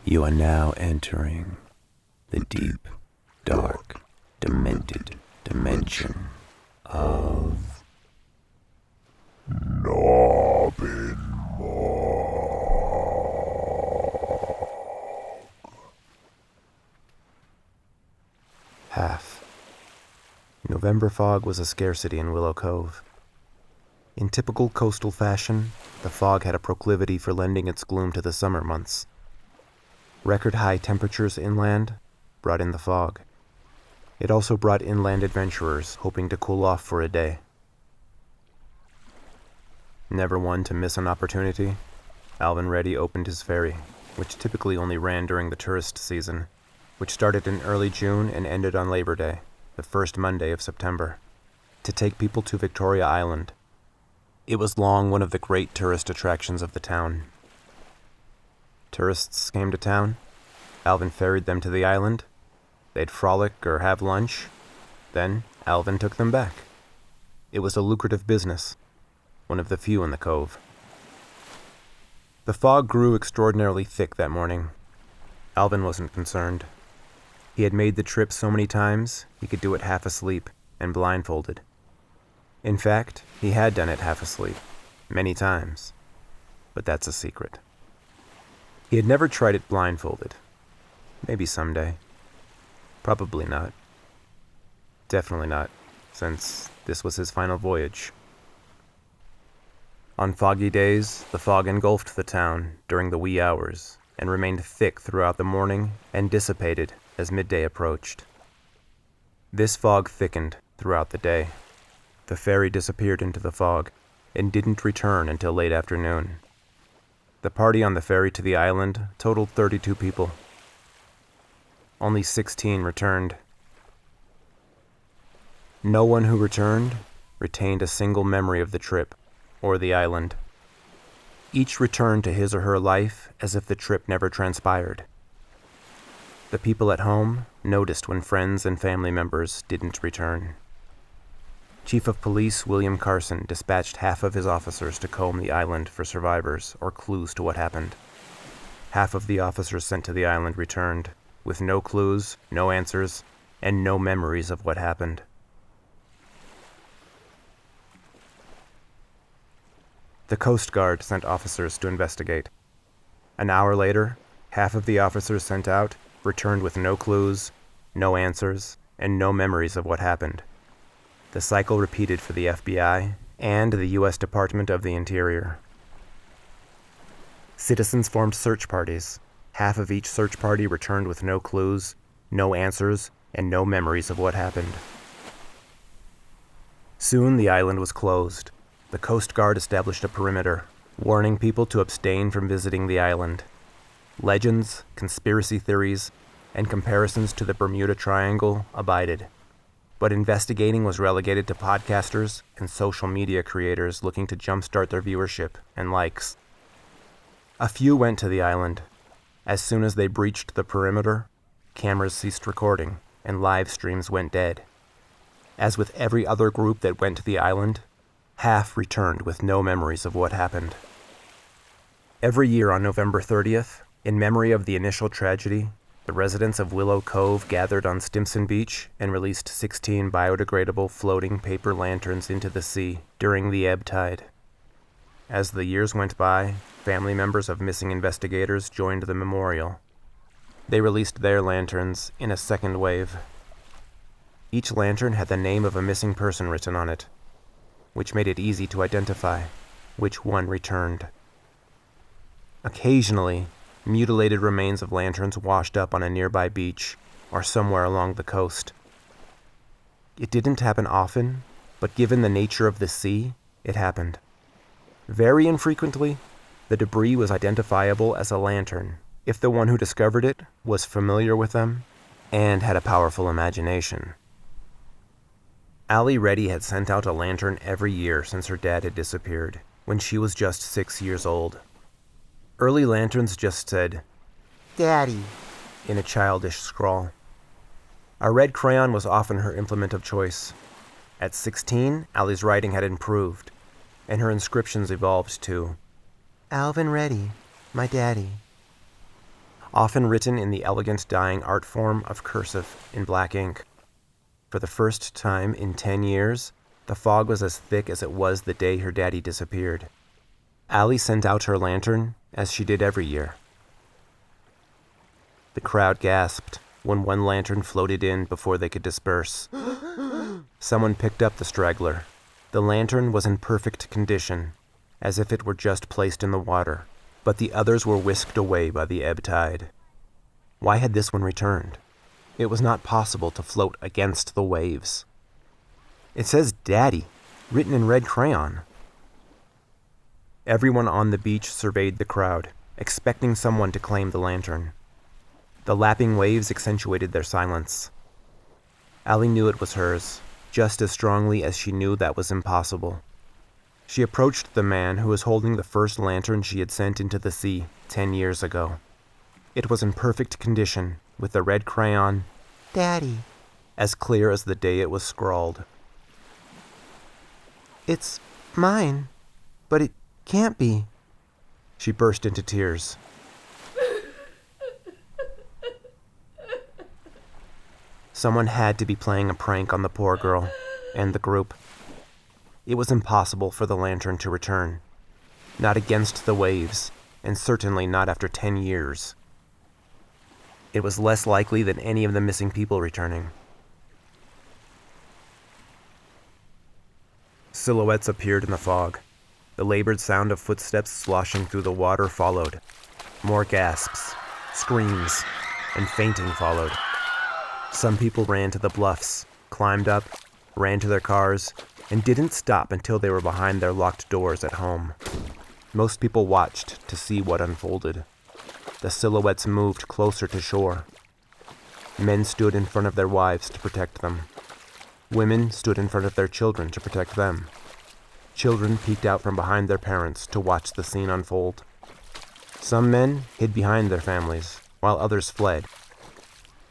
You are now entering the deep, dark, demented dimension of half. November fog was a scarcity in Willow Cove. In typical coastal fashion, the fog had a proclivity for lending its gloom to the summer months. Record-high temperatures inland brought in the fog. It also brought inland adventurers hoping to cool off for a day. Never one to miss an opportunity, Alvin Reddy opened his ferry, which typically only ran during the tourist season, which started in early June and ended on Labor Day, the first Monday of September, to take people to Victoria Island. It was long one of the great tourist attractions of the town. Tourists came to town, Alvin ferried them to the island, they'd frolic or have lunch, then Alvin took them back. It was a lucrative business, one of the few in the cove. The fog grew extraordinarily thick that morning. Alvin wasn't concerned. He had made the trip so many times, he could do it half asleep and blindfolded. In fact, he had done it half asleep, many times. But that's a secret. He had never tried it blindfolded. Maybe someday. Probably not. Definitely not, since this was his final voyage. On foggy days, the fog engulfed the town during the wee hours and remained thick throughout the morning and dissipated as midday approached. This fog thickened throughout the day. The ferry disappeared into the fog and didn't return until late afternoon. The party on the ferry to the island totaled 32 people. Only 16 returned. No one who returned retained a single memory of the trip or the island. Each returned to his or her life as if the trip never transpired. The people at home noticed when friends and family members didn't return. Chief of Police William Carson dispatched half of his officers to comb the island for survivors or clues to what happened. Half of the officers sent to the island returned, with no clues, no answers, and no memories of what happened. The Coast Guard sent officers to investigate. An hour later, half of the officers sent out returned with no clues, no answers, and no memories of what happened. The cycle repeated for the FBI and the U.S. Department of the Interior. Citizens formed search parties. Half of each search party returned with no clues, no answers, and no memories of what happened. Soon the island was closed. The Coast Guard established a perimeter, warning people to abstain from visiting the island. Legends, conspiracy theories, and comparisons to the Bermuda Triangle abided. But investigating was relegated to podcasters and social media creators looking to jumpstart their viewership and likes. A few went to the island. As soon as they breached the perimeter, cameras ceased recording and live streams went dead. As with every other group that went to the island, half returned with no memories of what happened. Every year on November 30th, in memory of the initial tragedy, the residents of Willow Cove gathered on Stimson Beach and released 16 biodegradable floating paper lanterns into the sea during the ebb tide. As the years went by, family members of missing investigators joined the memorial. They released their lanterns in a second wave. Each lantern had the name of a missing person written on it, which made it easy to identify which one returned. Occasionally, mutilated remains of lanterns washed up on a nearby beach or somewhere along the coast. It didn't happen often, but given the nature of the sea, it happened. Very infrequently, the debris was identifiable as a lantern if the one who discovered it was familiar with them and had a powerful imagination. Allie Reddy had sent out a lantern every year since her dad had disappeared, when she was just 6 years old. Early lanterns just said, "Daddy," in a childish scrawl. A red crayon was often her implement of choice. At 16, Allie's writing had improved, and her inscriptions evolved to, "Alvin Reddy, my daddy." often written in the elegant dying art form of cursive in black ink. For the first time in 10 years, the fog was as thick as it was the day her daddy disappeared. Allie sent out her lantern, as she did every year. The crowd gasped when one lantern floated in before they could disperse. Someone picked up the straggler. The lantern was in perfect condition, as if it were just placed in the water, but the others were whisked away by the ebb tide. Why had this one returned? It was not possible to float against the waves. It says Daddy, written in red crayon. Everyone on the beach surveyed the crowd, expecting someone to claim the lantern. The lapping waves accentuated their silence. Allie knew it was hers, just as strongly as she knew that was impossible. She approached the man who was holding the first lantern she had sent into the sea 10 years ago. It was in perfect condition, with the red crayon, Daddy, as clear as the day it was scrawled. "It's mine, but it can't be." She burst into tears. Someone had to be playing a prank on the poor girl and the group. It was impossible for the lantern to return. Not against the waves, and certainly not after 10 years. It was less likely than any of the missing people returning. Silhouettes appeared in the fog. The labored sound of footsteps sloshing through the water followed. More gasps, screams, and fainting followed. Some people ran to the bluffs, climbed up, ran to their cars, and didn't stop until they were behind their locked doors at home. Most people watched to see what unfolded. The silhouettes moved closer to shore. Men stood in front of their wives to protect them. Women stood in front of their children to protect them. Children peeked out from behind their parents to watch the scene unfold. Some men hid behind their families, while others fled.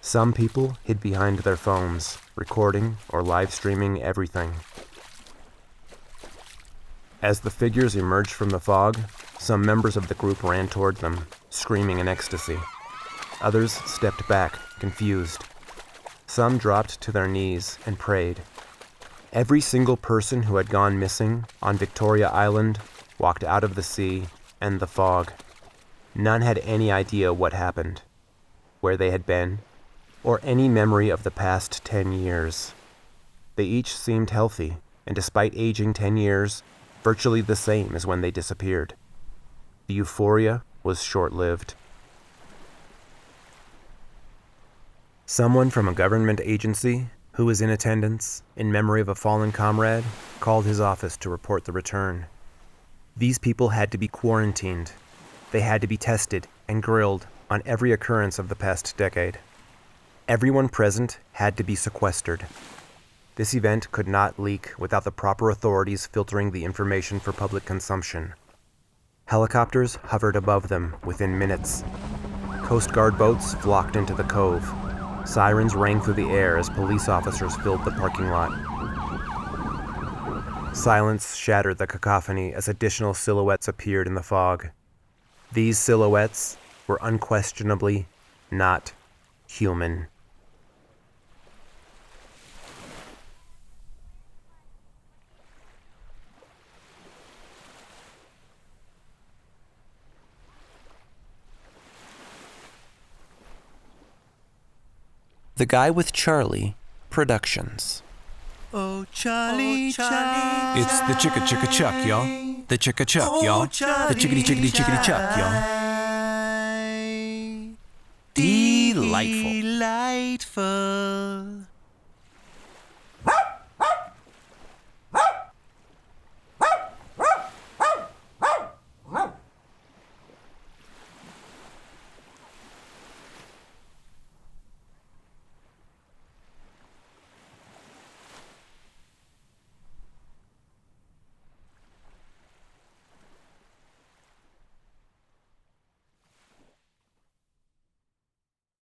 Some people hid behind their phones, recording or live streaming everything. As the figures emerged from the fog, some members of the group ran toward them, screaming in ecstasy. Others stepped back, confused. Some dropped to their knees and prayed. Every single person who had gone missing on Victoria Island walked out of the sea and the fog. None had any idea what happened, where they had been, or any memory of the past 10 years. They each seemed healthy, and despite aging 10 years, virtually the same as when they disappeared. The euphoria was short-lived. Someone from a government agency who was in attendance in memory of a fallen comrade called his office to report the return. These people had to be quarantined. They had to be tested and grilled on every occurrence of the past decade. Everyone present had to be sequestered. This event could not leak without the proper authorities filtering the information for public consumption. Helicopters hovered above them within minutes. Coast Guard boats flocked into the cove. Sirens rang through the air as police officers filled the parking lot. Silence shattered the cacophony as additional silhouettes appeared in the fog. These silhouettes were unquestionably not human. The Guy with Charlie Productions. Oh, Charlie, Charlie. It's the chicka chicka chuck, y'all. The chicka chuck, y'all. The chickity chickity chickity chuck, y'all. Delightful. Delightful.